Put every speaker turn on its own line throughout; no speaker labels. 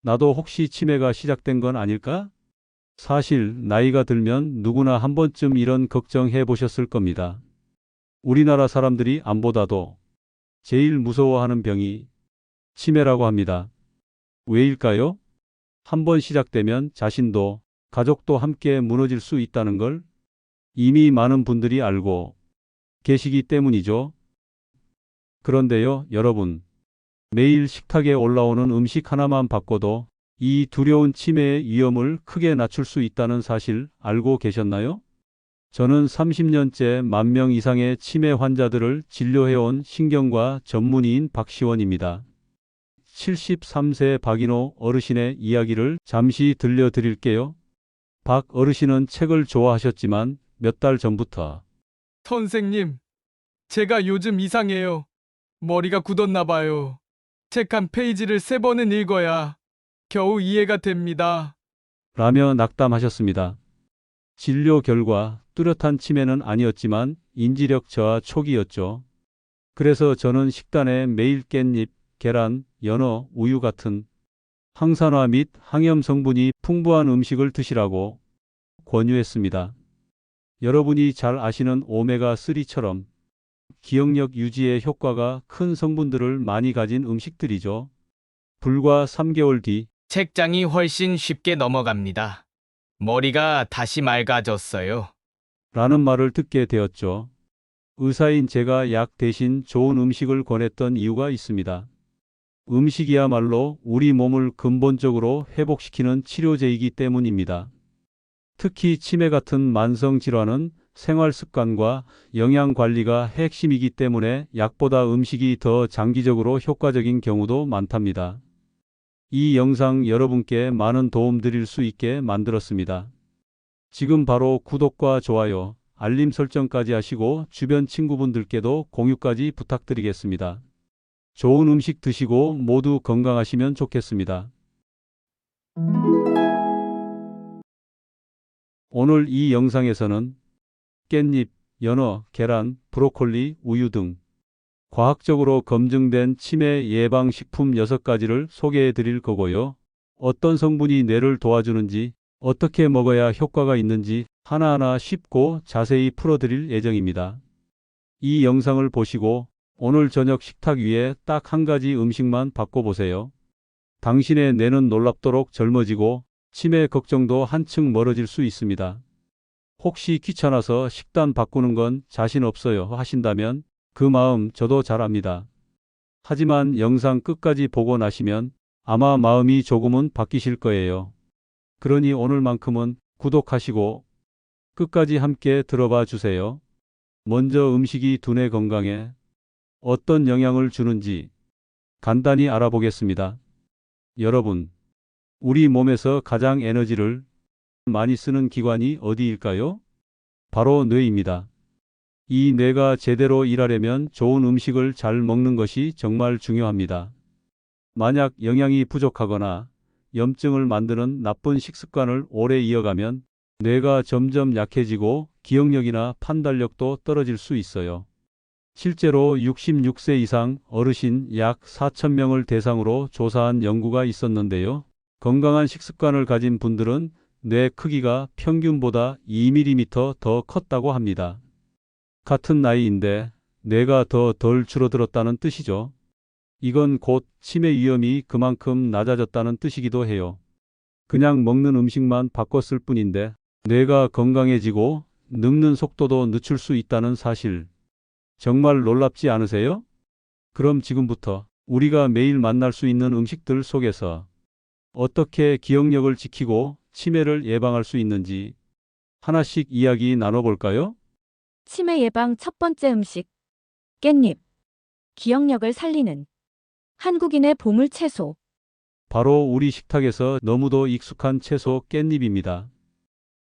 나도 혹시 치매가 시작된 건 아닐까? 사실 나이가 들면 누구나 한 번쯤 이런 걱정해 보셨을 겁니다. 우리나라 사람들이 암보다도 제일 무서워하는 병이 치매라고 합니다. 왜일까요? 한번 시작되면 자신도 가족도 함께 무너질 수 있다는 걸 이미 많은 분들이 알고 계시기 때문이죠. 그런데요, 여러분, 매일 식탁에 올라오는 음식 하나만 바꿔도 이 두려운 치매의 위험을 크게 낮출 수 있다는 사실 알고 계셨나요? 저는 30년째 10,000명 이상의 치매 환자들을 진료해온 신경과 전문의인 박시원입니다. 73세 박인호 어르신의 이야기를 잠시 들려드릴게요. 박 어르신은 책을 좋아하셨지만 몇 달 전부터
선생님, 제가 요즘 이상해요. 머리가 굳었나 봐요. 책 한 페이지를 3번은 읽어야 겨우 이해가 됩니다.
라며 낙담하셨습니다. 진료 결과 뚜렷한 치매는 아니었지만 인지력 저하 초기였죠. 그래서 저는 식단에 매일 깻잎, 계란, 연어, 우유 같은 항산화 및 항염 성분이 풍부한 음식을 드시라고 권유했습니다. 여러분이 잘 아시는 오메가3처럼 기억력 유지에 효과가 큰 성분들을 많이 가진 음식들이죠. 불과 3개월 뒤
책장이 훨씬 쉽게 넘어갑니다. 머리가 다시 맑아졌어요.
라는 말을 듣게 되었죠. 의사인 제가 약 대신 좋은 음식을 권했던 이유가 있습니다. 음식이야말로 우리 몸을 근본적으로 회복시키는 치료제이기 때문입니다. 특히 치매 같은 만성 질환은 생활 습관과 영양 관리가 핵심이기 때문에 약보다 음식이 더 장기적으로 효과적인 경우도 많답니다. 이 영상 여러분께 많은 도움 드릴 수 있게 만들었습니다. 지금 바로 구독과 좋아요, 알림 설정까지 하시고 주변 친구분들께도 공유까지 부탁드리겠습니다. 좋은 음식 드시고 모두 건강하시면 좋겠습니다. 오늘 이 영상에서는 깻잎, 연어, 계란, 브로콜리, 우유 등 과학적으로 검증된 치매 예방 식품 6가지를 소개해 드릴 거고요. 어떤 성분이 뇌를 도와주는지, 어떻게 먹어야 효과가 있는지 하나하나 쉽고 자세히 풀어드릴 예정입니다. 이 영상을 보시고 오늘 저녁 식탁 위에 딱 한 가지 음식만 바꿔보세요. 당신의 뇌는 놀랍도록 젊어지고 치매 걱정도 한층 멀어질 수 있습니다. 혹시 귀찮아서 식단 바꾸는 건 자신 없어요 하신다면 그 마음 저도 잘 압니다. 하지만 영상 끝까지 보고 나시면 아마 마음이 조금은 바뀌실 거예요. 그러니 오늘만큼은 구독하시고 끝까지 함께 들어봐 주세요. 먼저 음식이 두뇌 건강에 어떤 영향을 주는지 간단히 알아보겠습니다. 여러분, 우리 몸에서 가장 에너지를 많이 쓰는 기관이 어디일까요? 바로 뇌입니다. 이 뇌가 제대로 일하려면 좋은 음식을 잘 먹는 것이 정말 중요합니다. 만약 영양이 부족하거나 염증을 만드는 나쁜 식습관을 오래 이어가면 뇌가 점점 약해지고 기억력이나 판단력도 떨어질 수 있어요. 실제로 66세 이상 어르신 약 4,000명을 대상으로 조사한 연구가 있었는데요. 건강한 식습관을 가진 분들은 뇌 크기가 평균보다 2mm 더 컸다고 합니다. 같은 나이인데 뇌가 더 덜 줄어들었다는 뜻이죠. 이건 곧 치매 위험이 그만큼 낮아졌다는 뜻이기도 해요. 그냥 먹는 음식만 바꿨을 뿐인데 뇌가 건강해지고 늙는 속도도 늦출 수 있다는 사실. 정말 놀랍지 않으세요? 그럼 지금부터 우리가 매일 만날 수 있는 음식들 속에서 어떻게 기억력을 지키고 치매를 예방할 수 있는지 하나씩 이야기 나눠볼까요?
치매 예방 첫 번째 음식. 깻잎. 기억력을 살리는 한국인의 보물 채소.
바로 우리 식탁에서 너무도 익숙한 채소 깻잎입니다.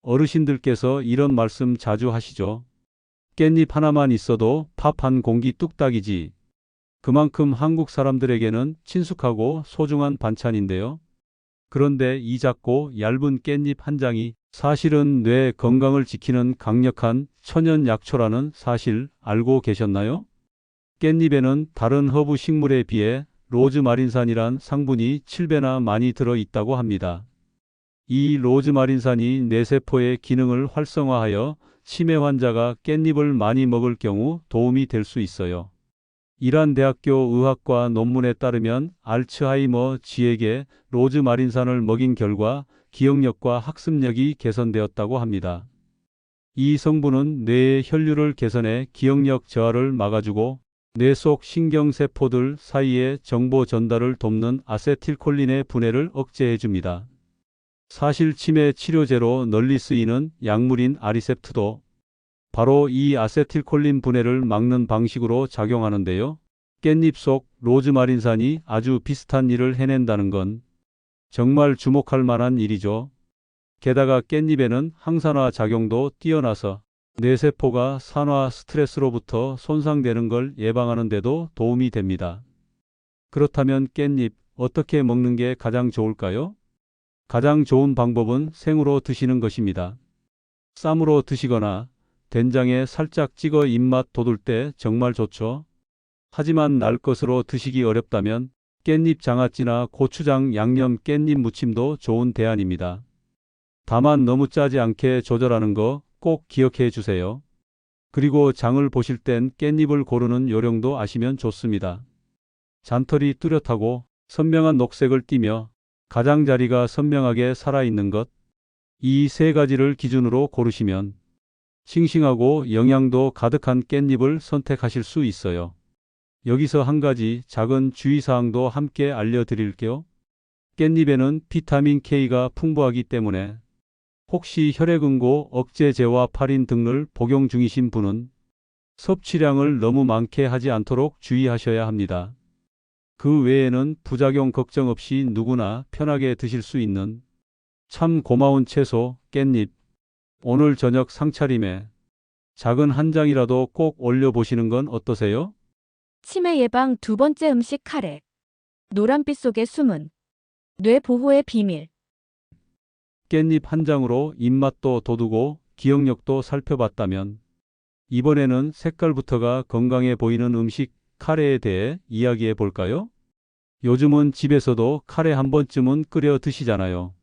어르신들께서 이런 말씀 자주 하시죠. 깻잎 하나만 있어도 밥 한 공기 뚝딱이지. 그만큼 한국 사람들에게는 친숙하고 소중한 반찬인데요. 그런데 이 작고 얇은 깻잎 한 장이 사실은 뇌 건강을 지키는 강력한 천연 약초라는 사실 알고 계셨나요? 깻잎에는 다른 허브 식물에 비해 로즈마린산이란 성분이 7배나 많이 들어 있다고 합니다. 이 로즈마린산이 뇌세포의 기능을 활성화하여 치매 환자가 깻잎을 많이 먹을 경우 도움이 될 수 있어요. 이란 대학교 의학과 논문에 따르면 알츠하이머 쥐에게 로즈마린산을 먹인 결과 기억력과 학습력이 개선되었다고 합니다. 이 성분은 뇌의 혈류를 개선해 기억력 저하를 막아주고 뇌 속 신경세포들 사이의 정보 전달을 돕는 아세틸콜린의 분해를 억제해줍니다. 사실 치매 치료제로 널리 쓰이는 약물인 아리셉트도 바로 이 아세틸콜린 분해를 막는 방식으로 작용하는데요. 깻잎 속 로즈마린산이 아주 비슷한 일을 해낸다는 건 정말 주목할 만한 일이죠. 게다가 깻잎에는 항산화 작용도 뛰어나서 뇌세포가 산화 스트레스로부터 손상되는 걸 예방하는 데도 도움이 됩니다. 그렇다면 깻잎 어떻게 먹는 게 가장 좋을까요? 가장 좋은 방법은 생으로 드시는 것입니다. 쌈으로 드시거나 된장에 살짝 찍어 입맛 돋을 때 정말 좋죠. 하지만 날 것으로 드시기 어렵다면 깻잎 장아찌나 고추장 양념 깻잎 무침도 좋은 대안입니다. 다만 너무 짜지 않게 조절하는 거 꼭 기억해 주세요. 그리고 장을 보실 땐 깻잎을 고르는 요령도 아시면 좋습니다. 잔털이 뚜렷하고 선명한 녹색을 띠며 가장자리가 선명하게 살아있는 것, 이 세 가지를 기준으로 고르시면 싱싱하고 영양도 가득한 깻잎을 선택하실 수 있어요. 여기서 한 가지 작은 주의사항도 함께 알려드릴게요. 깻잎에는 비타민 K가 풍부하기 때문에 혹시 혈액응고 억제제와 파린 등을 복용 중이신 분은 섭취량을 너무 많게 하지 않도록 주의하셔야 합니다. 그 외에는 부작용 걱정 없이 누구나 편하게 드실 수 있는 참 고마운 채소, 깻잎. 오늘 저녁 상차림에 작은 한 장이라도 꼭 올려보시는 건 어떠세요?
치매 예방 두 번째 음식 카레. 노란빛 속의 숨은 뇌 보호의 비밀.
깻잎 한 장으로 입맛도 돋우고 기억력도 살펴봤다면 이번에는 색깔부터가 건강해 보이는 음식 카레에 대해 이야기해 볼까요? 요즘은 집에서도 카레 한 번쯤은 끓여 드시잖아요.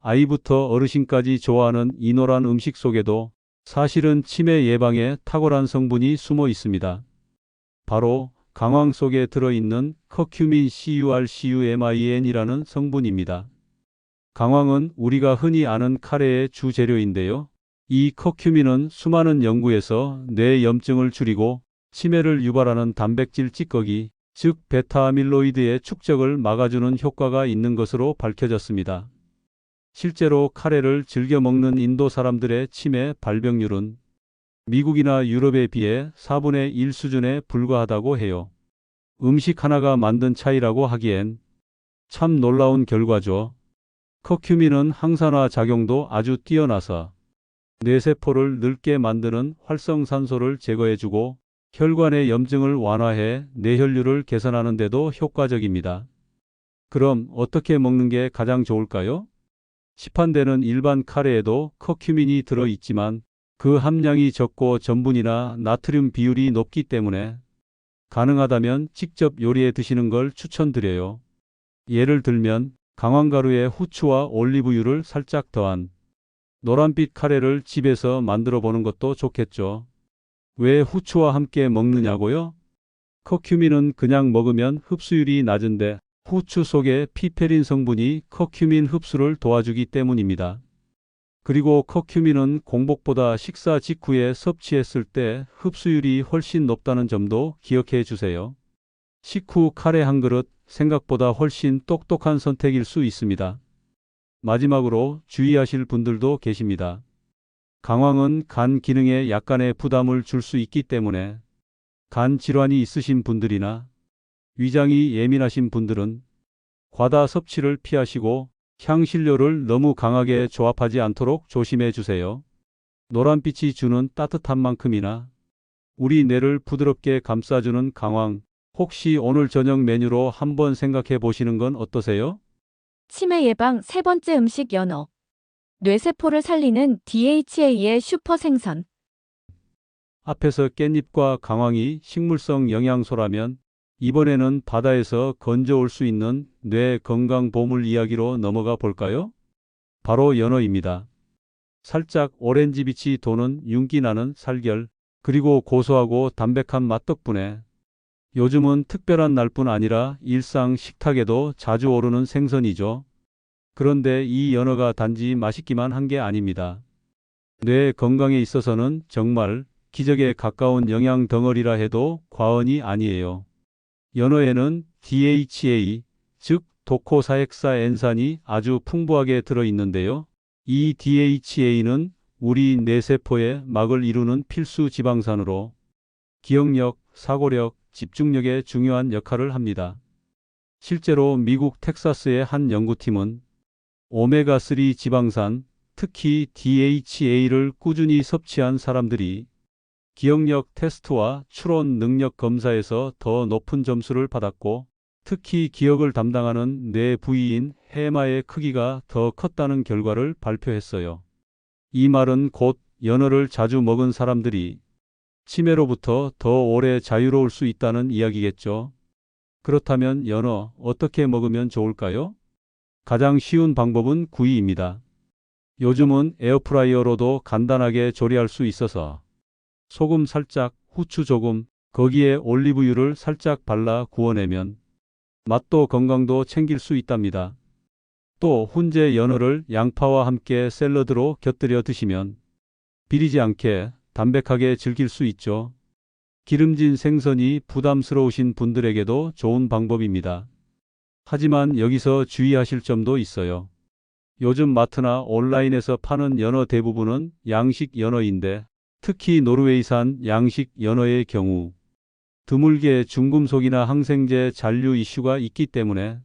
아이부터 어르신까지 좋아하는 이 노란 음식 속에도 사실은 치매 예방에 탁월한 성분이 숨어 있습니다. 바로 강황 속에 들어있는 커큐민 CURCUMIN이라는 성분입니다. 강황은 우리가 흔히 아는 카레의 주재료인데요. 이 커큐민은 수많은 연구에서 뇌 염증을 줄이고 치매를 유발하는 단백질 찌꺼기, 즉 베타아밀로이드의 축적을 막아주는 효과가 있는 것으로 밝혀졌습니다. 실제로 카레를 즐겨 먹는 인도 사람들의 치매 발병률은 미국이나 유럽에 비해 4분의 1 수준에 불과하다고 해요. 음식 하나가 만든 차이라고 하기엔 참 놀라운 결과죠. 커큐민은 항산화 작용도 아주 뛰어나서 뇌세포를 늙게 만드는 활성산소를 제거해주고 혈관의 염증을 완화해 뇌혈류를 개선하는 데도 효과적입니다. 그럼 어떻게 먹는 게 가장 좋을까요? 시판되는 일반 카레에도 커큐민이 들어있지만 그 함량이 적고 전분이나 나트륨 비율이 높기 때문에 가능하다면 직접 요리해 드시는 걸 추천드려요. 예를 들면 강황가루에 후추와 올리브유를 살짝 더한 노란빛 카레를 집에서 만들어 보는 것도 좋겠죠. 왜 후추와 함께 먹느냐고요? 커큐민은 그냥 먹으면 흡수율이 낮은데 후추 속의 피페린 성분이 커큐민 흡수를 도와주기 때문입니다. 그리고 커큐민은 공복보다 식사 직후에 섭취했을 때 흡수율이 훨씬 높다는 점도 기억해 주세요. 식후 카레 한 그릇, 생각보다 훨씬 똑똑한 선택일 수 있습니다. 마지막으로 주의하실 분들도 계십니다. 강황은 간 기능에 약간의 부담을 줄 수 있기 때문에 간 질환이 있으신 분들이나 위장이 예민하신 분들은 과다 섭취를 피하시고 향신료를 너무 강하게 조합하지 않도록 조심해 주세요. 노란빛이 주는 따뜻한 만큼이나 우리 뇌를 부드럽게 감싸주는 강황, 혹시 오늘 저녁 메뉴로 한번 생각해 보시는 건 어떠세요?
치매 예방 세 번째 음식 연어. 뇌세포를 살리는 DHA의 슈퍼 생선.
앞에서 깻잎과 강황이 식물성 영양소라면 이번에는 바다에서 건져올 수 있는 뇌 건강 보물 이야기로 넘어가 볼까요? 바로 연어입니다. 살짝 오렌지빛이 도는 윤기 나는 살결, 그리고 고소하고 담백한 맛 덕분에 요즘은 특별한 날뿐 아니라 일상 식탁에도 자주 오르는 생선이죠. 그런데 이 연어가 단지 맛있기만 한 게 아닙니다. 뇌 건강에 있어서는 정말 기적에 가까운 영양 덩어리라 해도 과언이 아니에요. 연어에는 DHA, 즉 도코사헥사엔산이 아주 풍부하게 들어있는데요. 이 DHA는 우리 뇌세포의 막을 이루는 필수 지방산으로 기억력, 사고력, 집중력에 중요한 역할을 합니다. 실제로 미국 텍사스의 한 연구팀은 오메가3 지방산, 특히 DHA를 꾸준히 섭취한 사람들이 기억력 테스트와 추론 능력 검사에서 더 높은 점수를 받았고, 특히 기억을 담당하는 뇌 부위인 해마의 크기가 더 컸다는 결과를 발표했어요. 이 말은 곧 연어를 자주 먹은 사람들이 치매로부터 더 오래 자유로울 수 있다는 이야기겠죠. 그렇다면 연어 어떻게 먹으면 좋을까요? 가장 쉬운 방법은 구이입니다. 요즘은 에어프라이어로도 간단하게 조리할 수 있어서 소금 살짝, 후추 조금, 거기에 올리브유를 살짝 발라 구워내면 맛도 건강도 챙길 수 있답니다. 또 훈제 연어를 양파와 함께 샐러드로 곁들여 드시면 비리지 않게 담백하게 즐길 수 있죠. 기름진 생선이 부담스러우신 분들에게도 좋은 방법입니다. 하지만 여기서 주의하실 점도 있어요. 요즘 마트나 온라인에서 파는 연어 대부분은 양식 연어인데, 특히 노르웨이산 양식 연어의 경우 드물게 중금속이나 항생제 잔류 이슈가 있기 때문에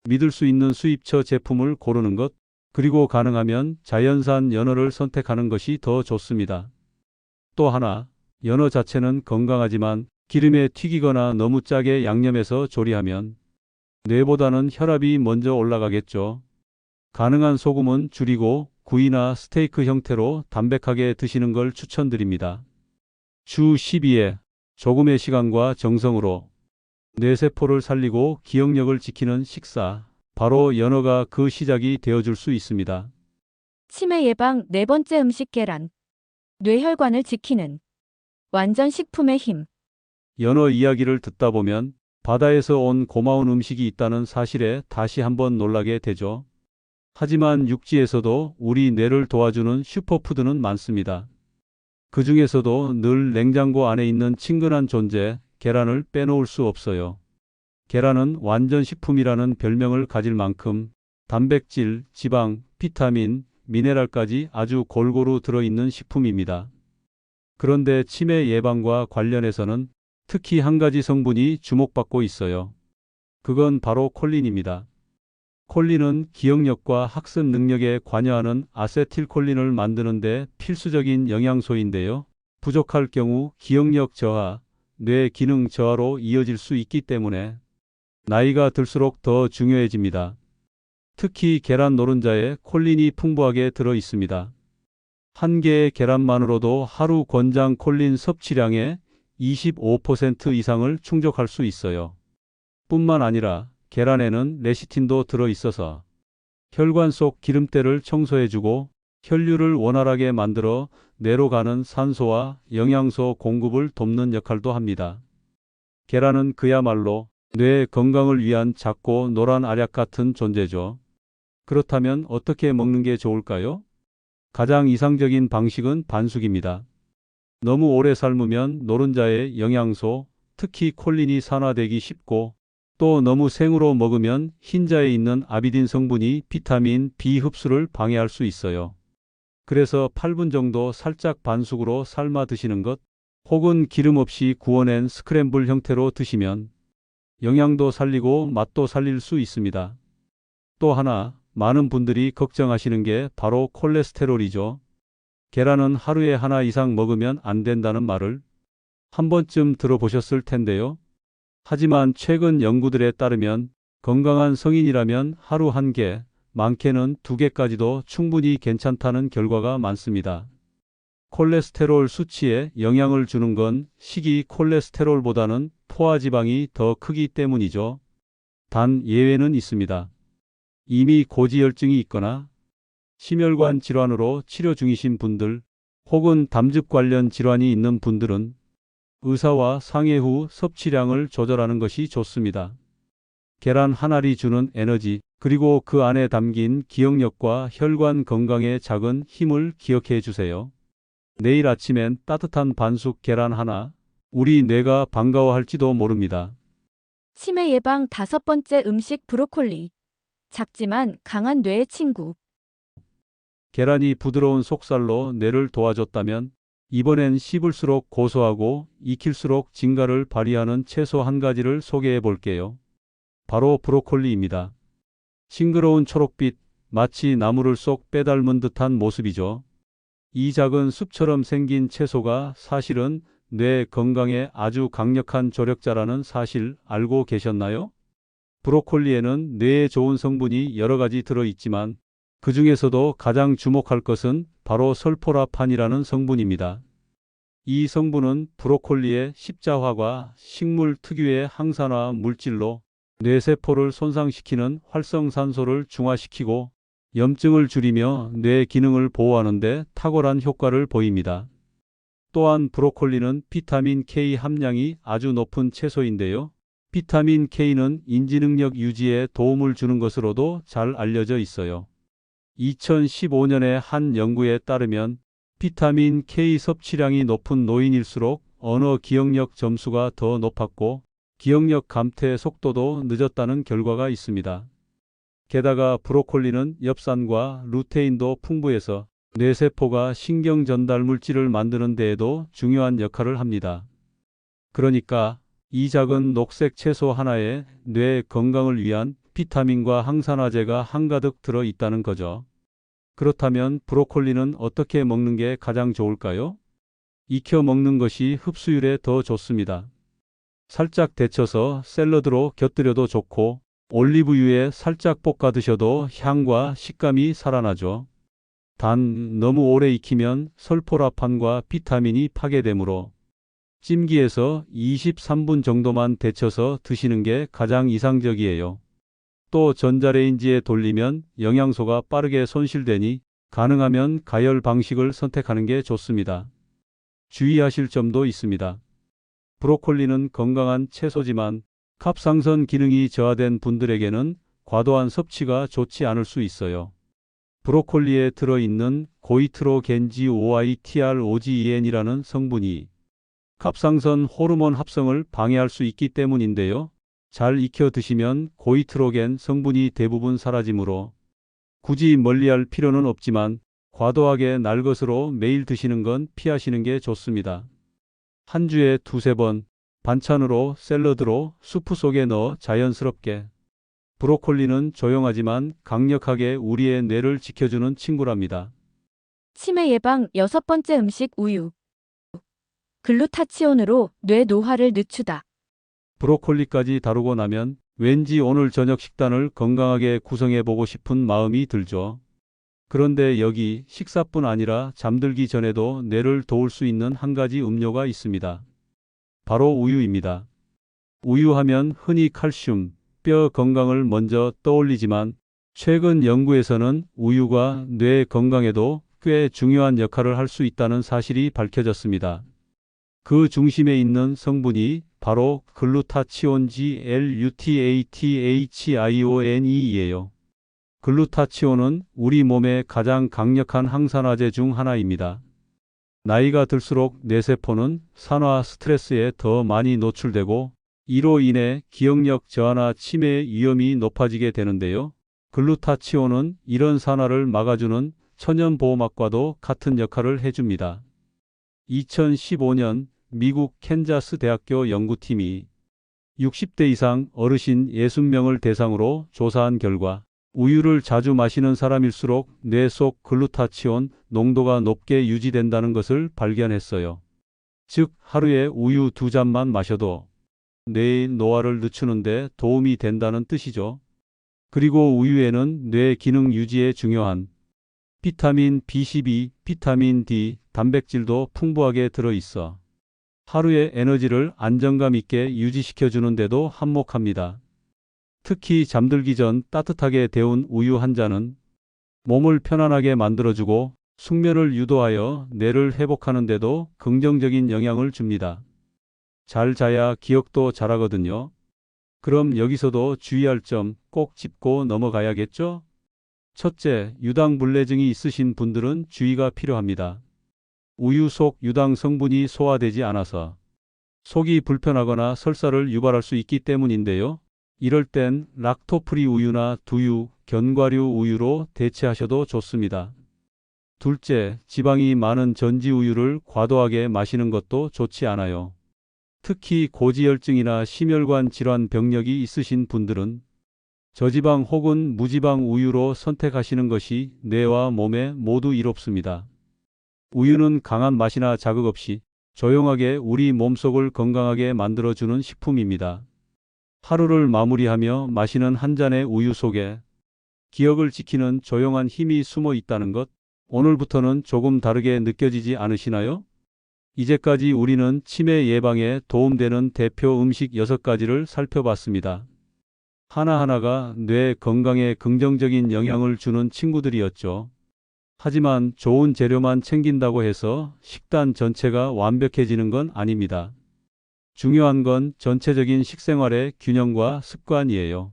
믿을 수 있는 수입처 제품을 고르는 것, 그리고 가능하면 자연산 연어를 선택하는 것이 더 좋습니다. 또 하나, 연어 자체는 건강하지만 기름에 튀기거나 너무 짜게 양념해서 조리하면 뇌보다는 혈압이 먼저 올라가겠죠. 가능한 소금은 줄이고 구이나 스테이크 형태로 담백하게 드시는 걸 추천드립니다. 주 12회 조금의 시간과 정성으로 뇌세포를 살리고 기억력을 지키는 식사, 바로 연어가 그 시작이 되어줄 수 있습니다.
치매 예방 네 번째 음식 계란. 뇌혈관을 지키는 완전 식품의 힘.
연어 이야기를 듣다 보면 바다에서 온 고마운 음식이 있다는 사실에 다시 한번 놀라게 되죠. 하지만 육지에서도 우리 뇌를 도와주는 슈퍼푸드는 많습니다. 그 중에서도 늘 냉장고 안에 있는 친근한 존재, 계란을 빼놓을 수 없어요. 계란은 완전 식품이라는 별명을 가질 만큼 단백질, 지방, 비타민, 미네랄까지 아주 골고루 들어있는 식품입니다. 그런데 치매 예방과 관련해서는 특히 한 가지 성분이 주목받고 있어요. 그건 바로 콜린입니다. 콜린은 기억력과 학습 능력에 관여하는 아세틸콜린을 만드는 데 필수적인 영양소인데요. 부족할 경우 기억력 저하, 뇌 기능 저하로 이어질 수 있기 때문에 나이가 들수록 더 중요해집니다. 특히 계란 노른자에 콜린이 풍부하게 들어 있습니다. 한 개의 계란만으로도 하루 권장 콜린 섭취량의 25% 이상을 충족할 수 있어요. 뿐만 아니라 계란에는 레시틴도 들어 있어서 혈관 속 기름때를 청소해주고 혈류를 원활하게 만들어 뇌로 가는 산소와 영양소 공급을 돕는 역할도 합니다. 계란은 그야말로 뇌 건강을 위한 작고 노란 알약 같은 존재죠. 그렇다면 어떻게 먹는 게 좋을까요? 가장 이상적인 방식은 반숙입니다. 너무 오래 삶으면 노른자의 영양소, 특히 콜린이 산화되기 쉽고, 또 너무 생으로 먹으면 흰자에 있는 아비딘 성분이 비타민 B 흡수를 방해할 수 있어요. 그래서 8분 정도 살짝 반숙으로 삶아 드시는 것, 혹은 기름 없이 구워낸 스크램블 형태로 드시면 영양도 살리고 맛도 살릴 수 있습니다. 또 하나, 많은 분들이 걱정하시는 게 바로 콜레스테롤이죠. 계란은 하루에 하나 이상 먹으면 안 된다는 말을 한 번쯤 들어보셨을 텐데요. 하지만 최근 연구들에 따르면 건강한 성인이라면 하루 한 개, 많게는 2개까지도 충분히 괜찮다는 결과가 많습니다. 콜레스테롤 수치에 영향을 주는 건 식이 콜레스테롤보다는 포화지방이 더 크기 때문이죠. 단 예외는 있습니다. 이미 고지혈증이 있거나 심혈관 질환으로 치료 중이신 분들 혹은 담즙 관련 질환이 있는 분들은 의사와 상해 후 섭취량을 조절하는 것이 좋습니다. 계란 한 알이 주는 에너지, 그리고 그 안에 담긴 기억력과 혈관 건강에 작은 힘을 기억해 주세요. 내일 아침엔 따뜻한 반숙 계란 하나, 우리 뇌가 반가워할지도 모릅니다.
치매 예방 5번째 음식 브로콜리. 작지만 강한 뇌의 친구.
계란이 부드러운 속살로 뇌를 도와줬다면 이번엔 씹을수록 고소하고 익힐수록 진가를 발휘하는 채소 한 가지를 소개해 볼게요. 바로 브로콜리입니다. 싱그러운 초록빛, 마치 나무를 쏙 빼닮은 듯한 모습이죠. 이 작은 숲처럼 생긴 채소가 사실은 뇌 건강에 아주 강력한 조력자라는 사실 알고 계셨나요? 브로콜리에는 뇌에 좋은 성분이 여러 가지 들어있지만 그 중에서도 가장 주목할 것은 바로 설포라판이라는 성분입니다. 이 성분은 브로콜리의 십자화과 식물 특유의 항산화 물질로 뇌세포를 손상시키는 활성산소를 중화시키고 염증을 줄이며 뇌 기능을 보호하는 데 탁월한 효과를 보입니다. 또한 브로콜리는 비타민 K 함량이 아주 높은 채소인데요. 비타민 K는 인지능력 유지에 도움을 주는 것으로도 잘 알려져 있어요. 2015년의 한 연구에 따르면 비타민 K 섭취량이 높은 노인일수록 언어 기억력 점수가 더 높았고 기억력 감퇴 속도도 늦었다는 결과가 있습니다. 게다가 브로콜리는 엽산과 루테인도 풍부해서 뇌세포가 신경 전달 물질을 만드는 데에도 중요한 역할을 합니다. 그러니까 이 작은 녹색 채소 하나에 뇌 건강을 위한 비타민과 항산화제가 한가득 들어 있다는 거죠. 그렇다면 브로콜리는 어떻게 먹는 게 가장 좋을까요? 익혀 먹는 것이 흡수율에 더 좋습니다. 살짝 데쳐서 샐러드로 곁들여도 좋고 올리브유에 살짝 볶아 드셔도 향과 식감이 살아나죠. 단 너무 오래 익히면 설포라판과 비타민이 파괴되므로 찜기에서 23분 정도만 데쳐서 드시는 게 가장 이상적이에요. 또 전자레인지에 돌리면 영양소가 빠르게 손실되니 가능하면 가열 방식을 선택하는 게 좋습니다. 주의하실 점도 있습니다. 브로콜리는 건강한 채소지만 갑상선 기능이 저하된 분들에게는 과도한 섭취가 좋지 않을 수 있어요. 브로콜리에 들어있는 고이트로겐지-OITROGEN이라는 성분이 갑상선 호르몬 합성을 방해할 수 있기 때문인데요. 잘 익혀 드시면 고이트로겐 성분이 대부분 사라지므로 굳이 멀리할 필요는 없지만 과도하게 날 것으로 매일 드시는 건 피하시는 게 좋습니다. 한 주에 2~3번 반찬으로 샐러드로 수프 속에 넣어 자연스럽게. 브로콜리는 조용하지만 강력하게 우리의 뇌를 지켜주는 친구랍니다.
치매 예방 6번째 음식 우유. 글루타치온으로 뇌 노화를 늦추다.
브로콜리까지 다루고 나면 왠지 오늘 저녁 식단을 건강하게 구성해 보고 싶은 마음이 들죠. 그런데 여기 식사뿐 아니라 잠들기 전에도 뇌를 도울 수 있는 한 가지 음료가 있습니다. 바로 우유입니다. 우유하면 흔히 칼슘, 뼈 건강을 먼저 떠올리지만 최근 연구에서는 우유가 뇌 건강에도 꽤 중요한 역할을 할 수 있다는 사실이 밝혀졌습니다. 그 중심에 있는 성분이 바로 글루타치온 GLUTATHIONE이에요. 글루타치온은 우리 몸의 가장 강력한 항산화제 중 하나입니다. 나이가 들수록 뇌세포는 산화 스트레스에 더 많이 노출되고 이로 인해 기억력 저하나 치매 위험이 높아지게 되는데요. 글루타치온은 이런 산화를 막아주는 천연보호막과도 같은 역할을 해줍니다. 2015년 미국 캔자스 대학교 연구팀이 60대 이상 어르신 60명을 대상으로 조사한 결과 우유를 자주 마시는 사람일수록 뇌 속 글루타치온 농도가 높게 유지된다는 것을 발견했어요. 즉 하루에 우유 2잔만 마셔도 뇌의 노화를 늦추는 데 도움이 된다는 뜻이죠. 그리고 우유에는 뇌 기능 유지에 중요한 비타민 B12, 비타민 D, 단백질도 풍부하게 들어있어 하루의 에너지를 안정감 있게 유지시켜주는데도 한몫합니다. 특히 잠들기 전 따뜻하게 데운 우유 한 잔은 몸을 편안하게 만들어주고 숙면을 유도하여 뇌를 회복하는 데도 긍정적인 영향을 줍니다. 잘 자야 기억도 잘하거든요. 그럼 여기서도 주의할 점 꼭 짚고 넘어가야겠죠? 첫째, 유당불내증이 있으신 분들은 주의가 필요합니다. 우유 속 유당 성분이 소화되지 않아서 속이 불편하거나 설사를 유발할 수 있기 때문인데요. 이럴 땐 락토프리 우유나 두유, 견과류 우유로 대체하셔도 좋습니다. 둘째, 지방이 많은 전지 우유를 과도하게 마시는 것도 좋지 않아요. 특히 고지혈증이나 심혈관 질환 병력이 있으신 분들은 저지방 혹은 무지방 우유로 선택하시는 것이 뇌와 몸에 모두 이롭습니다. 우유는 강한 맛이나 자극 없이 조용하게 우리 몸속을 건강하게 만들어주는 식품입니다. 하루를 마무리하며 마시는 한 잔의 우유 속에 기억을 지키는 조용한 힘이 숨어 있다는 것, 오늘부터는 조금 다르게 느껴지지 않으시나요? 이제까지 우리는 치매 예방에 도움되는 대표 음식 6가지를 살펴봤습니다. 하나하나가 뇌 건강에 긍정적인 영향을 주는 친구들이었죠. 하지만 좋은 재료만 챙긴다고 해서 식단 전체가 완벽해지는 건 아닙니다. 중요한 건 전체적인 식생활의 균형과 습관이에요.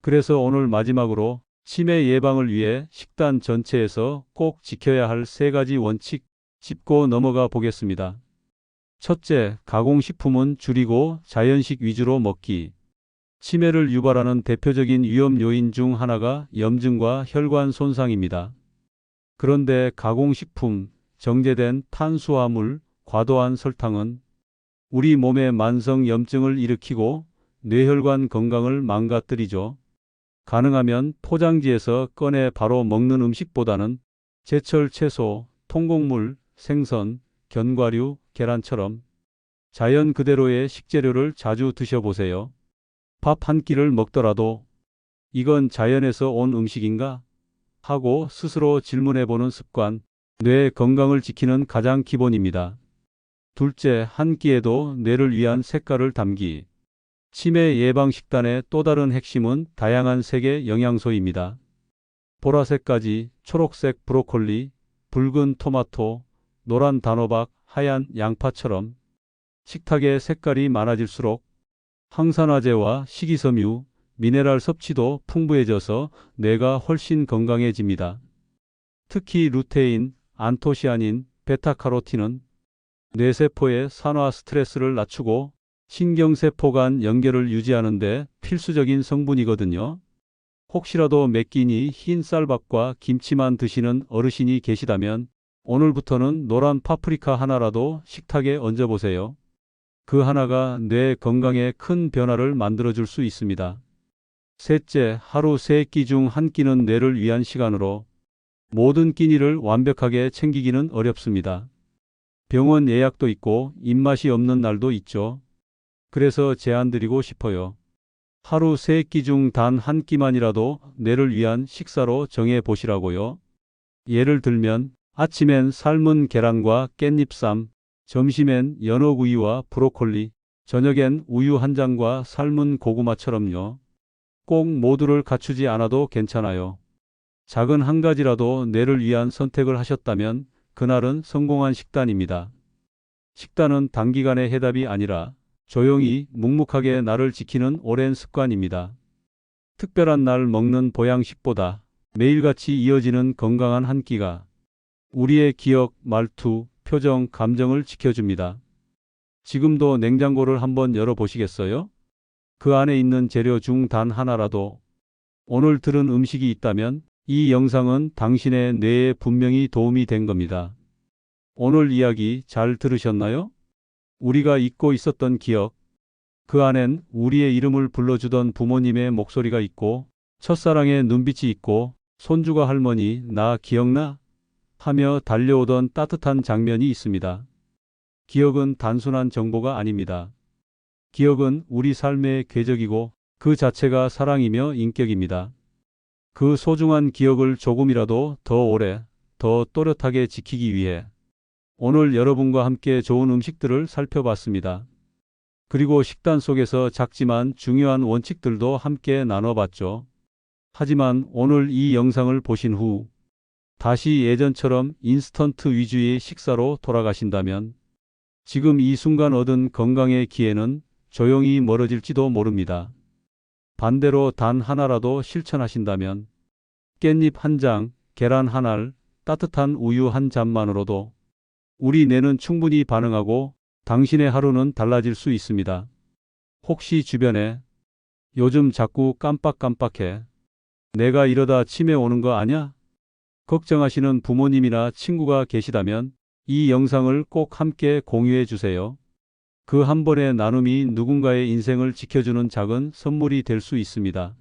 그래서 오늘 마지막으로 치매 예방을 위해 식단 전체에서 꼭 지켜야 할 3가지 원칙 짚고 넘어가 보겠습니다. 첫째, 가공식품은 줄이고 자연식 위주로 먹기. 치매를 유발하는 대표적인 위험 요인 중 하나가 염증과 혈관 손상입니다. 그런데 가공식품, 정제된 탄수화물, 과도한 설탕은 우리 몸에 만성 염증을 일으키고 뇌혈관 건강을 망가뜨리죠. 가능하면 포장지에서 꺼내 바로 먹는 음식보다는 제철 채소, 통곡물, 생선, 견과류, 계란처럼 자연 그대로의 식재료를 자주 드셔보세요. 밥 한 끼를 먹더라도 이건 자연에서 온 음식인가? 하고 스스로 질문해보는 습관, 뇌 건강을 지키는 가장 기본입니다. 둘째, 한 끼에도 뇌를 위한 색깔을 담기. 치매 예방 식단의 또 다른 핵심은 다양한 색의 영양소입니다. 보라색 가지, 초록색 브로콜리, 붉은 토마토, 노란 단호박, 하얀 양파처럼 식탁의 색깔이 많아질수록 항산화제와 식이섬유, 미네랄 섭취도 풍부해져서 뇌가 훨씬 건강해집니다. 특히 루테인, 안토시아닌, 베타카로틴은 뇌세포의 산화 스트레스를 낮추고 신경세포 간 연결을 유지하는 데 필수적인 성분이거든요. 혹시라도 매 끼니 흰 쌀밥과 김치만 드시는 어르신이 계시다면 오늘부터는 노란 파프리카 하나라도 식탁에 얹어보세요. 그 하나가 뇌 건강에 큰 변화를 만들어줄 수 있습니다. 셋째, 하루 3끼 중 1끼는 뇌를 위한 시간으로. 모든 끼니를 완벽하게 챙기기는 어렵습니다. 병원 예약도 있고 입맛이 없는 날도 있죠. 그래서 제안드리고 싶어요. 하루 3끼 중 단 1끼만이라도 뇌를 위한 식사로 정해보시라고요. 예를 들면 아침엔 삶은 계란과 깻잎쌈, 점심엔 연어구이와 브로콜리, 저녁엔 우유 한 잔과 삶은 고구마처럼요. 꼭 모두를 갖추지 않아도 괜찮아요. 작은 한 가지라도 뇌를 위한 선택을 하셨다면 그날은 성공한 식단입니다. 식단은 단기간의 해답이 아니라 조용히 묵묵하게 나를 지키는 오랜 습관입니다. 특별한 날 먹는 보양식보다 매일같이 이어지는 건강한 한 끼가 우리의 기억, 말투, 표정, 감정을 지켜줍니다. 지금도 냉장고를 한번 열어보시겠어요? 그 안에 있는 재료 중 단 하나라도 오늘 들은 음식이 있다면 이 영상은 당신의 뇌에 분명히 도움이 된 겁니다. 오늘 이야기 잘 들으셨나요? 우리가 잊고 있었던 기억, 그 안엔 우리의 이름을 불러주던 부모님의 목소리가 있고 첫사랑의 눈빛이 있고 손주가 할머니 나 기억나? 하며 달려오던 따뜻한 장면이 있습니다. 기억은 단순한 정보가 아닙니다. 기억은 우리 삶의 궤적이고 그 자체가 사랑이며 인격입니다. 그 소중한 기억을 조금이라도 더 오래, 더 또렷하게 지키기 위해 오늘 여러분과 함께 좋은 음식들을 살펴봤습니다. 그리고 식단 속에서 작지만 중요한 원칙들도 함께 나눠봤죠. 하지만 오늘 이 영상을 보신 후 다시 예전처럼 인스턴트 위주의 식사로 돌아가신다면 지금 이 순간 얻은 건강의 기회는 조용히 멀어질지도 모릅니다. 반대로 단 하나라도 실천하신다면 깻잎 한 장, 계란 한 알, 따뜻한 우유 한 잔만으로도 우리 뇌는 충분히 반응하고 당신의 하루는 달라질 수 있습니다. 혹시 주변에 요즘 자꾸 깜빡깜빡해. 내가 이러다 치매 오는 거 아냐? 걱정하시는 부모님이나 친구가 계시다면 이 영상을 꼭 함께 공유해 주세요. 그 한 번의 나눔이 누군가의 인생을 지켜주는 작은 선물이 될 수 있습니다.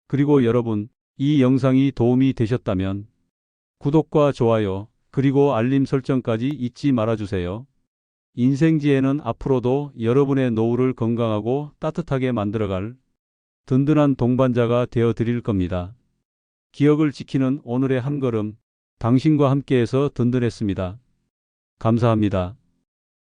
그리고 여러분, 이 영상이 도움이 되셨다면 구독과 좋아요, 그리고 알림 설정까지 잊지 말아주세요. 인생지혜는 앞으로도 여러분의 노후를 건강하고 따뜻하게 만들어갈 든든한 동반자가 되어 드릴 겁니다. 기억을 지키는 오늘의 한 걸음, 당신과 함께해서 든든했습니다. 감사합니다.